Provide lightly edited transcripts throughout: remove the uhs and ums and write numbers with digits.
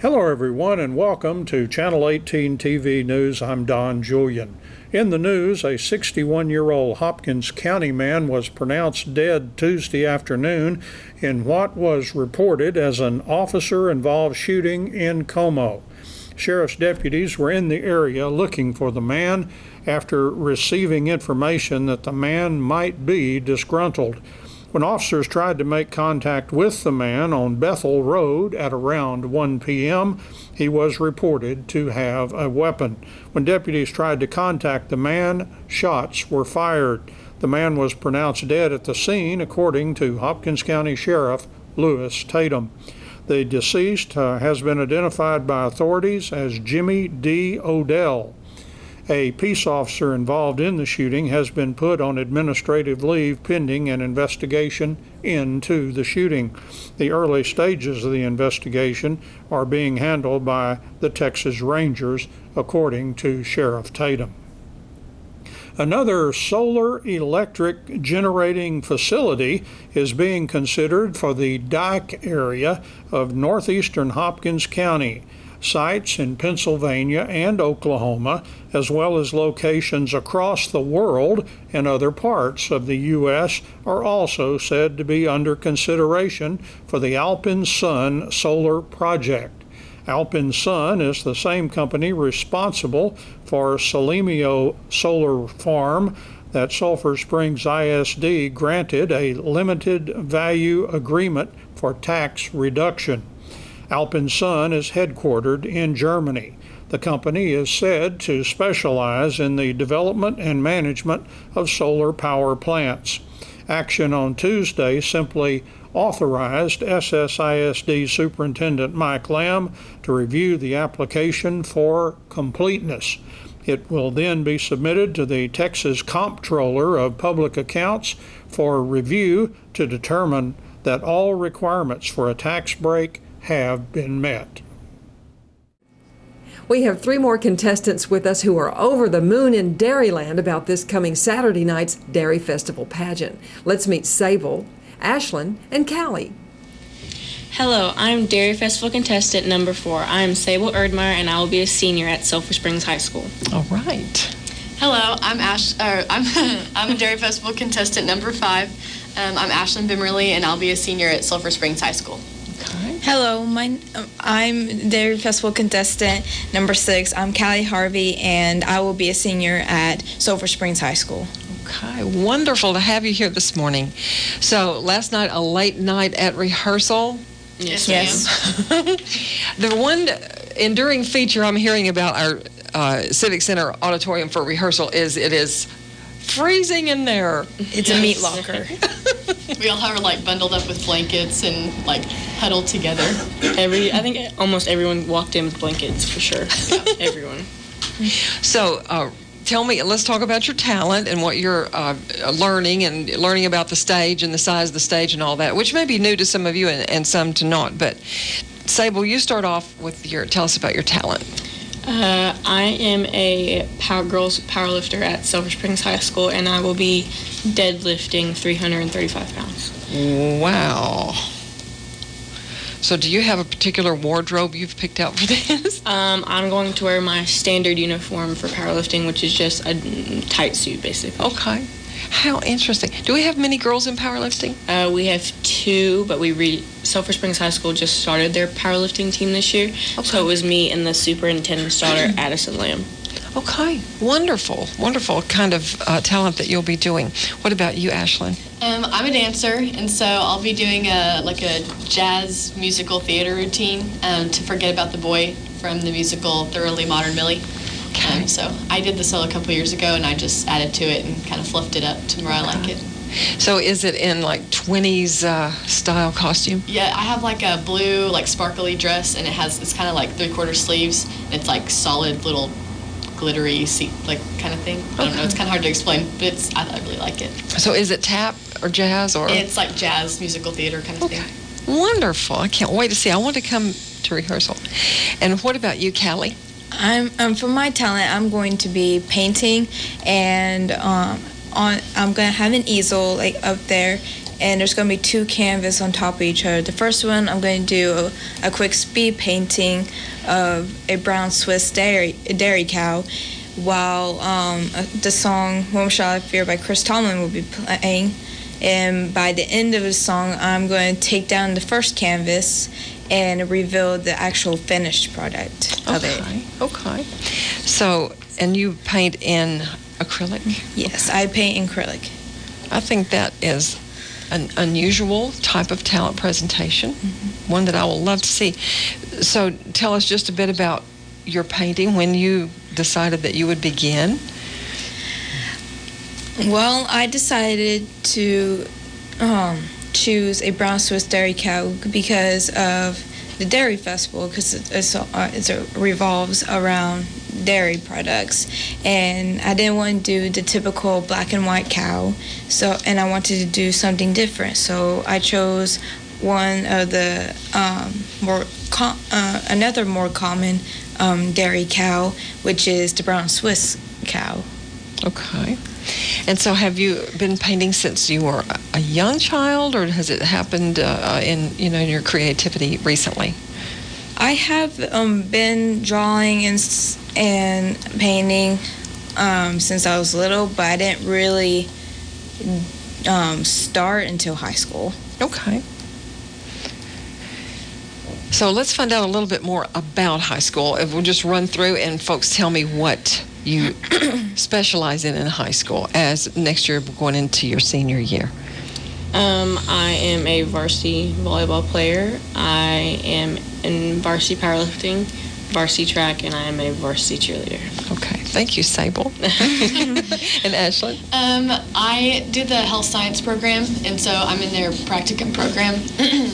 Hello everyone and welcome to Channel 18 TV News. I'm Don Julian. In the news, a 61-year-old Hopkins County man was pronounced dead Tuesday afternoon in what was reported as an officer-involved shooting in Como. Sheriff's deputies were in the area looking for the man after receiving information that the man might be disgruntled. When officers tried to make contact with the man on Bethel Road at around 1 p.m., he was reported to have a weapon. When deputies tried to contact the man, shots were fired. The man was pronounced dead at the scene, according to Hopkins County Sheriff Lewis Tatum. The deceased has been identified by authorities as Jimmy D. Odell. A peace officer involved in the shooting has been put on administrative leave pending an investigation into the shooting. The early stages of the investigation are being handled by the Texas Rangers, according to Sheriff Tatum. Another solar electric generating facility is being considered for the Dyke area of northeastern Hopkins County. Sites in Pennsylvania and Oklahoma, as well as locations across the world and other parts of the U.S., are also said to be under consideration for the Alpine Sun solar project. Alpine Sun is the same company responsible for Salemio Solar Farm that Sulphur Springs ISD granted a limited value agreement for tax reduction. Alpine Sun is headquartered in Germany. The company is said to specialize in the development and management of solar power plants. Action on Tuesday simply authorized SSISD Superintendent Mike Lamb to review the application for completeness. It will then be submitted to the Texas Comptroller of Public Accounts for review to determine that all requirements for a tax break have been met. We have 3 more contestants with us who are over the moon in Dairyland about this coming Saturday night's Dairy Festival pageant. Let's meet Sable, Ashlyn, and Callie. Hello, I'm Dairy Festival contestant number 4. I am Sable Erdmeyer, and I will be a senior at Sulphur Springs High School. All right. Hello, I'm a Dairy Festival contestant number 5. I'm Ashlyn Bimmerly, and I'll be a senior at Sulphur Springs High School. Okay. Hello, I'm Dairy Festival contestant number 6. I'm Callie Harvey, and I will be a senior at Sulphur Springs High School. Okay, wonderful to have you here this morning. So last night, a late night at rehearsal. Yes. The one enduring feature I'm hearing about our Civic Center auditorium for rehearsal is it is freezing in there. It's a meat locker. We all are bundled up with blankets and huddled together. I think almost everyone walked in with blankets for sure. Yeah, everyone. So tell me, let's talk about your talent and what you're learning about the stage and the size of the stage and all that, which may be new to some of you and some to not. But Sable, you start off with tell us about your talent. I am a girls powerlifter at Sulphur Springs High School, and I will be deadlifting 335 pounds. Wow. So do you have a particular wardrobe you've picked out for this? I'm going to wear my standard uniform for powerlifting, which is just a tight suit, basically. Okay. How interesting. Do we have many girls in powerlifting? We have 2, but Sulphur Springs High School just started their powerlifting team this year. Okay. So it was me and the superintendent's daughter, Addison Lamb. Okay. Wonderful. Wonderful kind of talent that you'll be doing. What about you, Ashlyn? I'm a dancer, and so I'll be doing a jazz musical theater routine to forget about the boy from the musical Thoroughly Modern Millie. Okay. So I did the solo a couple years ago, and I just added to it and kind of fluffed it up to where I like it. So is it in 20s style costume? Yeah, I have a blue sparkly dress, and it's kind of 3/4 sleeves, and it's solid little glittery kind of thing. I don't know, it's kind of hard to explain, but I really like it. So is it tap or jazz or? It's jazz musical theater kind of thing. Wonderful. I can't wait to see. I want to come to rehearsal. And what about you, Callie? For my talent, I'm going to be painting, and I'm going to have an easel up there, and there's going to be 2 canvases on top of each other. The first one, I'm going to do a quick speed painting of a brown Swiss dairy cow, while the song "Whom Shall I Fear" by Chris Tomlin will be playing. And by the end of the song, I'm going to take down the first canvas and reveal the actual finished product of it. Okay. So, and you paint in acrylic? Yes, I paint in acrylic. I think that is an unusual type of talent presentation, one that I will love to see. So tell us just a bit about your painting, when you decided that you would begin. Well, I decided to choose a brown Swiss dairy cow because of the dairy festival, because it revolves around dairy products, and I didn't want to do the typical black and white cow, and I wanted to do something different, so I chose one of the another more common dairy cow, which is the brown Swiss cow. Okay. And so have you been painting since you were a young child, or has it happened in your creativity recently? I have been drawing and painting since I was little, but I didn't really start until high school. Okay. So let's find out a little bit more about high school. If we'll just run through and folks tell me what you specialize in high school as next year going into your senior year. I am a varsity volleyball player. I am in varsity powerlifting, varsity track, and I am a varsity cheerleader. Okay. Thank you, Sable. And Ashlyn? I do the health science program, and so I'm in their practicum program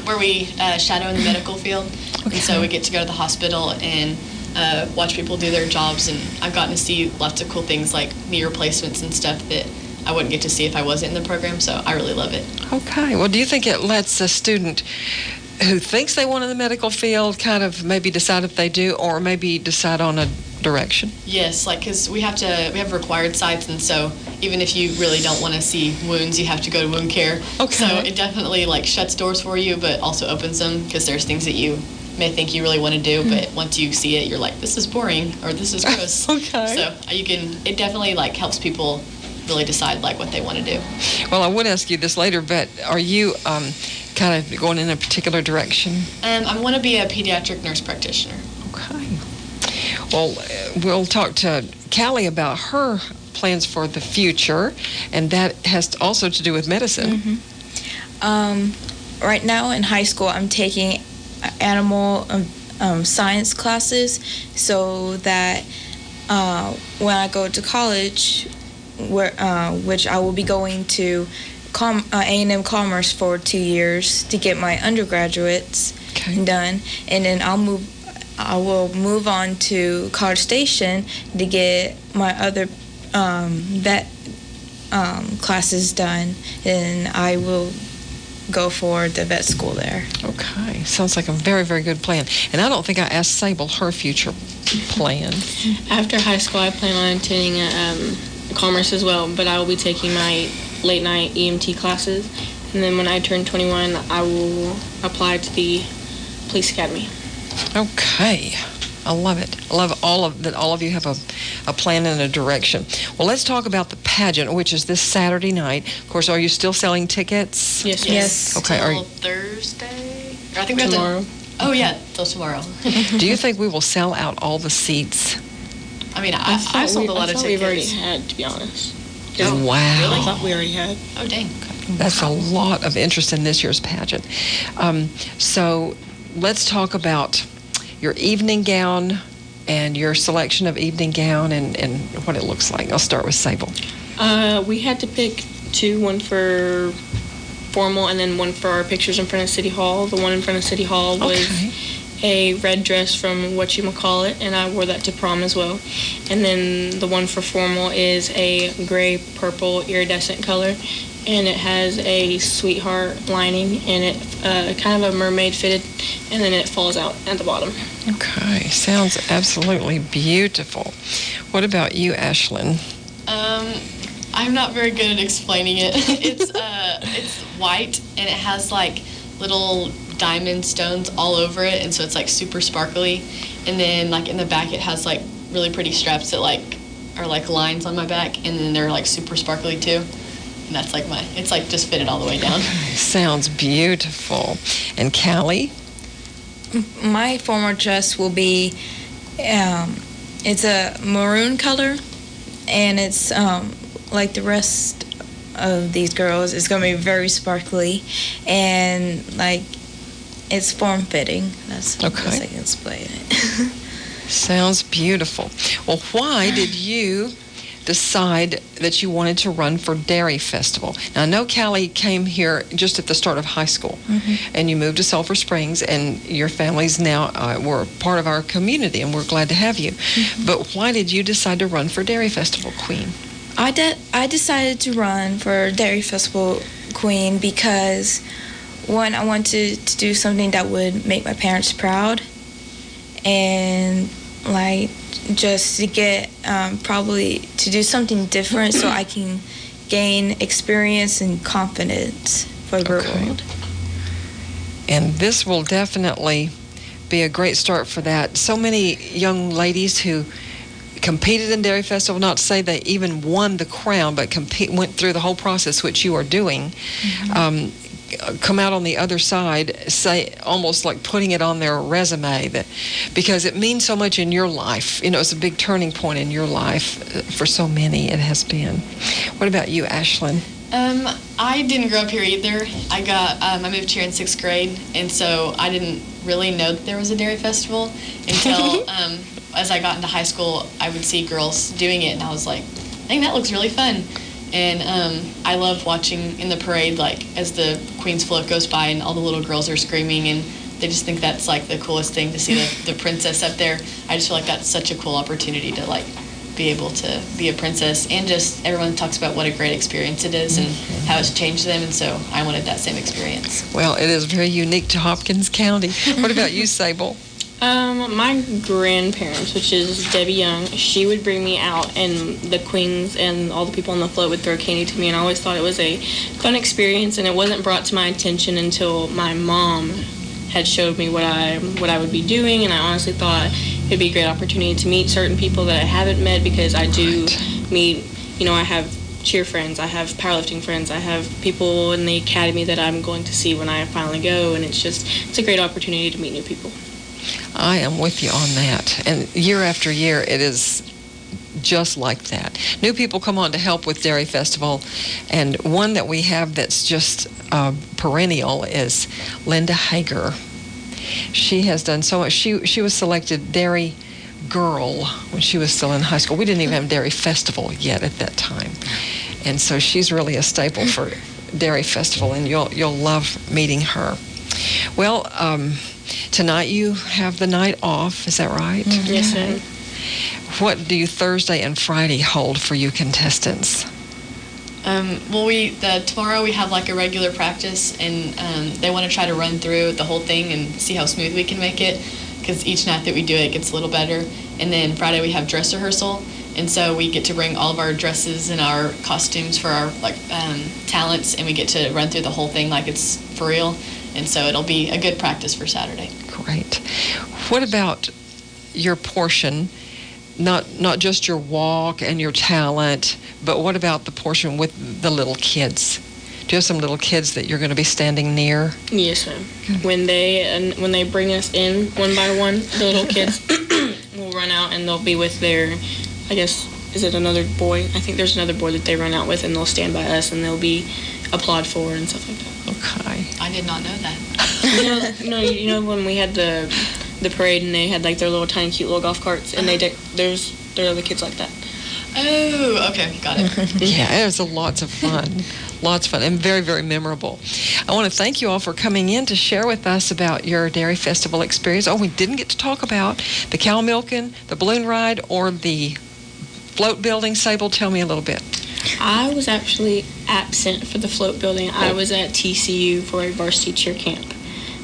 where we shadow in the medical field. Okay. And so we get to go to the hospital and watch people do their jobs, and I've gotten to see lots of cool things like knee replacements and stuff that I wouldn't get to see if I wasn't in the program, so I really love it. Okay. Well, do you think it lets a student who thinks they want in the medical field kind of maybe decide if they do, or maybe decide on a direction? Yes, because we have required sites, and so even if you really don't want to see wounds, you have to go to wound care. Okay. So it definitely shuts doors for you, but also opens them, because there's things that you may think you really want to do, but once you see it, you're like, this is boring, or this is gross. Okay. So it definitely helps people really decide what they want to do. Well, I would ask you this later, but are you kind of going in a particular direction? I want to be a pediatric nurse practitioner. Okay. Well, we'll talk to Callie about her plans for the future, and that has also to do with medicine. Right now in high school, I'm taking animal science classes, so that when I go to college, which I will be going to A&M Commerce for 2 years to get my undergraduates done, and then I will move on to College Station to get my other vet classes done, and I will go for the vet school there. Okay. Sounds like a very, very good plan. And I don't think I asked Sable her future plan. After high school, I plan on attending commerce as well, but I will be taking my late night EMT classes, and then when I turn 21, I will apply to the police academy. Okay. I love it. I love that all of you have a plan and a direction. Well, let's talk about the pageant, which is this Saturday night. Of course, are you still selling tickets? Yes. Okay. Till Thursday? Or I think tomorrow. Oh, yeah, till tomorrow. Do you think we will sell out all the seats? I mean, I've sold a lot of tickets. We've already had, to be honest. Oh, wow. I thought we already had. Oh, dang. That's a lot of interest in this year's pageant. So let's talk about your evening gown and your selection of evening gown and what it looks like. I'll start with Sable. We had to pick two, one for formal and then one for our pictures in front of City Hall. The one in front of City Hall was a red dress from whatchamacallit, and I wore that to prom as well. And then the one for formal is a gray purple iridescent color, and it has a sweetheart lining, and it kind of a mermaid fitted, and then it falls out at the bottom. Okay, sounds absolutely beautiful. What about you, Ashlyn? I'm not very good at explaining it. It's white, and it has like little diamond stones all over it, and so it's like super sparkly. And then like in the back, it has like really pretty straps that like are like lines on my back, and then they're like super sparkly too. And that's like it's like just fitted all the way down. Sounds beautiful. And Callie? My formal dress will be, it's a maroon color, and it's like the rest of these girls. It's going to be very sparkly, and like it's form-fitting. That's the best I can explain it. Sounds beautiful. Well, why did you decide that you wanted to run for Dairy Festival? Now, I know Callie came here just at the start of high school, and you moved to Sulphur Springs, and your family's now were part of our community, and we're glad to have you. But why did you decide to run for Dairy Festival Queen? I decided to run for Dairy Festival Queen because, one, I wanted to do something that would make my parents proud, and like just to get probably to do something different so I can gain experience and confidence for the world. And this will definitely be a great start for that. So many young ladies who competed in Dairy Festival, not to say they even won the crown, but went through the whole process, which you are doing, come out on the other side, say almost like putting it on their resume, that because it means so much in your life. You know, it's a big turning point in your life. For so many, it has been. What about you, Ashlyn? I didn't grow up here either. I moved here in 6th grade, and so I didn't really know that there was a dairy festival until as I got into high school. I would see girls doing it, and I was like, I think that looks really fun. And I love watching in the parade, like as the Queen's float goes by and all the little girls are screaming, and they just think that's like the coolest thing to see the princess up there. I just feel like that's such a cool opportunity to like be able to be a princess, and just everyone talks about what a great experience it is and how it's changed them, and so I wanted that same experience. Well, it is very unique to Hopkins County. What about you, Sable? My grandparents, which is Debbie Young, she would bring me out, and the queens and all the people on the float would throw candy to me, and I always thought it was a fun experience, and it wasn't brought to my attention until my mom had showed me what I would be doing, and I honestly thought it'd be a great opportunity to meet certain people that I haven't met, because I do meet, I have cheer friends, I have powerlifting friends, I have people in the academy that I'm going to see when I finally go, and it's a great opportunity to meet new people. I am with you on that. And year after year, it is just like that. New people come on to help with Dairy Festival, and one that we have that's just perennial is Linda Hager. She has done so much. She was selected Dairy Girl when she was still in high school. We didn't even have Dairy Festival yet at that time. And so she's really a staple for Dairy Festival, and you'll love meeting her. Well, tonight you have the night off, is that right? Yes, ma'am. What do you Thursday and Friday hold for you contestants? Tomorrow we have like a regular practice, and they want to try to run through the whole thing and see how smooth we can make it, because each night that we do it gets a little better. And then Friday we have dress rehearsal, and so we get to bring all of our dresses and our costumes for our talents, and we get to run through the whole thing like it's for real. And so it'll be a good practice for Saturday. Great. What about your portion? Not just your walk and your talent, but what about the portion with the little kids? Do you have some little kids that you're going to be standing near? Yes, ma'am. When they bring us in one by one, the little kids will run out, and they'll be with their, I guess, is it another boy? I think there's another boy that they run out with, and they'll stand by us, and they'll be applauded for and stuff like that. Okay. I did not know that. You know when we had the parade, and they had like their little tiny cute little golf carts, and there are other kids like that. Oh, okay, got it. Yeah, it was lots of fun. Lots of fun, and very, very memorable. I want to thank you all for coming in to share with us about your Dairy Festival experience. Oh, we didn't get to talk about the cow milking, the balloon ride, or the float building. Sable, tell me a little bit. I was actually absent for the float building. I was at TCU for a varsity cheer camp.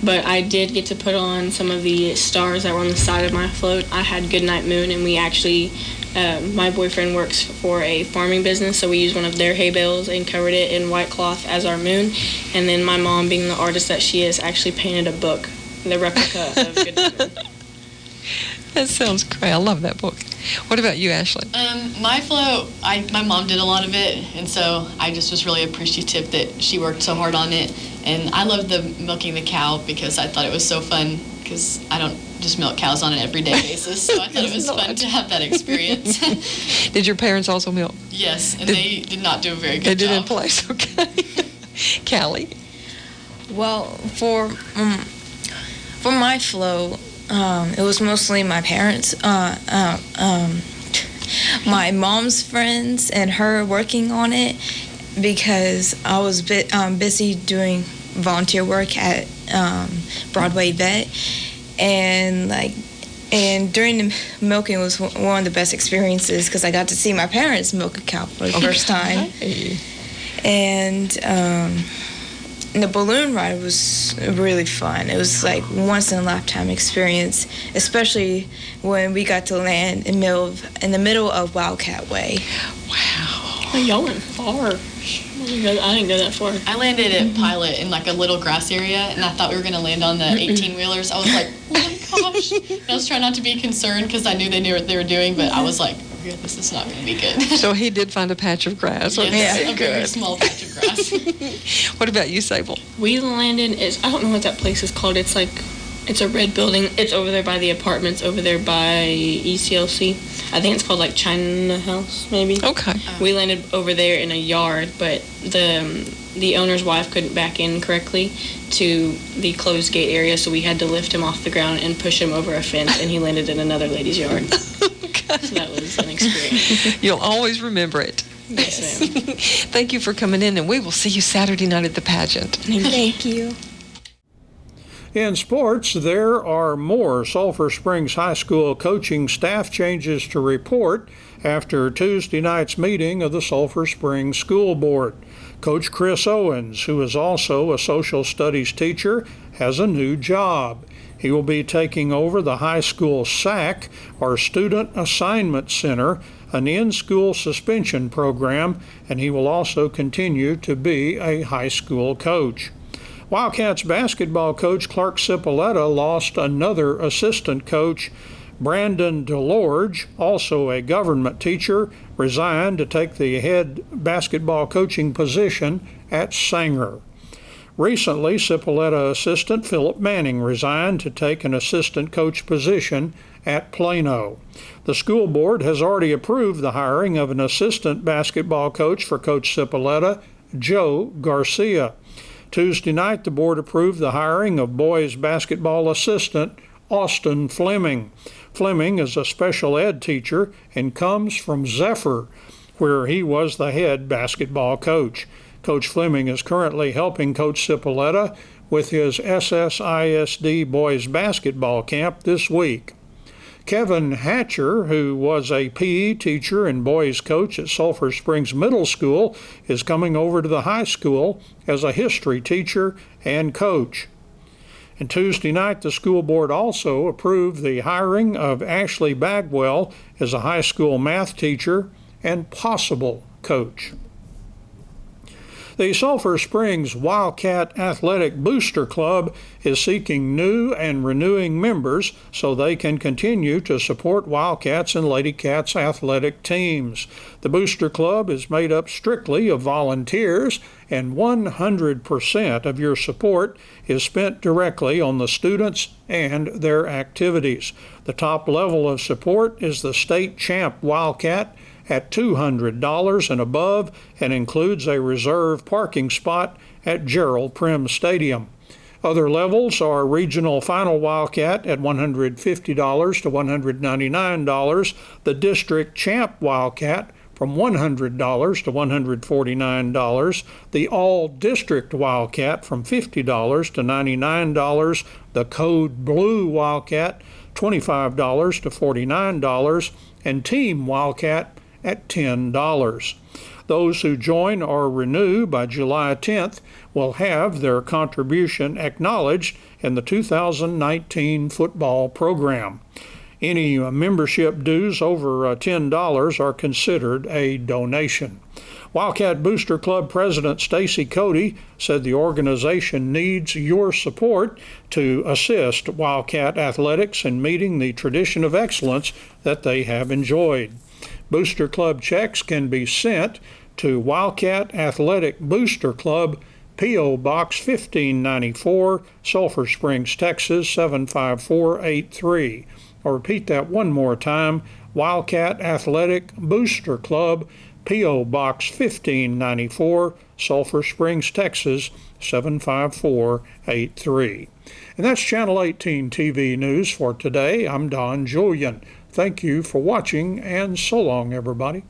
but I did get to put on some of the stars that were on the side of my float. I had Goodnight Moon, and we actually, my boyfriend works for a farming business, so we used one of their hay bales and covered it in white cloth as our moon. And then my mom, being the artist that she is, actually painted a book, the replica of Goodnight Moon. That sounds great. I love that book. What about you, Ashley? My float, my mom did a lot of it, and so I just was really appreciative that she worked so hard on it. And I loved the milking the cow because I thought it was so fun, because I don't just milk cows on an everyday basis, so I thought it was fun to have that experience. Did your parents also milk? Yes, and they did not do a very good job. They did in place, okay. Callie? Well, for my float, it was mostly my parents, my mom's friends, and her working on it, because I was busy doing volunteer work at Broadway Vet, and during the milking was one of the best experiences, because I got to see my parents milk a cow for the first time. And the balloon ride was really fun. It was like once in a lifetime experience, especially when we got to land in the middle of Wildcat Way. Wow. Oh, y'all went far. I didn't go that far. I landed at Pilot in like a little grass area, and I thought we were going to land on the 18-wheelers. I was like, oh my gosh. And I was trying not to be concerned because I knew they knew what they were doing, but I was like, oh, this is not going to be good. So he did find a patch of grass. Yes, Okay, a very small patch of grass. What about you, Sable? We landed, I don't know what that place is called. It's a red building. It's over there by the apartments, over there by ECLC. I think it's called like China House, maybe. Okay. We landed over there in a yard, but the owner's wife couldn't back in correctly to the closed gate area, so we had to lift him off the ground and push him over a fence, and he landed in another lady's yard. Okay. So that was an experience. You'll always remember it. Yes, ma'am. Thank you for coming in, and we will see you Saturday night at the pageant. Thank you. In sports, there are more Sulphur Springs High School coaching staff changes to report after Tuesday night's meeting of the Sulphur Springs School Board. Coach Chris Owens, who is also a social studies teacher, has a new job. He will be taking over the high school SAC, or Student Assignment Center, an in-school suspension program, and he will also continue to be a high school coach. Wildcats basketball coach Clark Cipolletta lost another assistant coach. Brandon DeLorge, also a government teacher, resigned to take the head basketball coaching position at Sanger. Recently, Cipolletta assistant Philip Manning resigned to take an assistant coach position at Plano. The school board has already approved the hiring of an assistant basketball coach for Coach Cipolletta, Joe Garcia. Tuesday night, the board approved the hiring of boys basketball assistant Austin Fleming. Fleming is a special ed teacher and comes from Zephyr, where he was the head basketball coach. Coach Fleming is currently helping Coach Cipolletta with his SSISD boys basketball camp this week. Kevin Hatcher, who was a PE teacher and boys coach at Sulphur Springs Middle School, is coming over to the high school as a history teacher and coach. And Tuesday night, the school board also approved the hiring of Ashley Bagwell as a high school math teacher and possible coach. The Sulphur Springs Wildcat Athletic Booster Club is seeking new and renewing members so they can continue to support Wildcats and Lady Cats athletic teams. The Booster Club is made up strictly of volunteers, and 100% of your support is spent directly on the students and their activities. The top level of support is the state champ Wildcat at $200 and above, and includes a reserve parking spot at Gerald Prim Stadium. Other levels are regional final Wildcat at $150 to $199, the district champ Wildcat from $100 to $149, the all-district Wildcat from $50 to $99, the Code Blue Wildcat $25 to $49, and Team Wildcat at $10. Those who join or renew by July 10th will have their contribution acknowledged in the 2019 football program. Any membership dues over $10 are considered a donation. Wildcat Booster Club President Stacy Cody said the organization needs your support to assist Wildcat athletics in meeting the tradition of excellence that they have enjoyed. Booster Club checks can be sent to Wildcat Athletic Booster Club, P.O. Box 1594, Sulphur Springs, Texas 75483. I'll repeat that one more time. Wildcat Athletic Booster Club, P.O. Box 1594, Sulphur Springs, Texas 75483. And that's Channel 18 TV News for today. I'm Don Julian. Thank you for watching, and so long, everybody.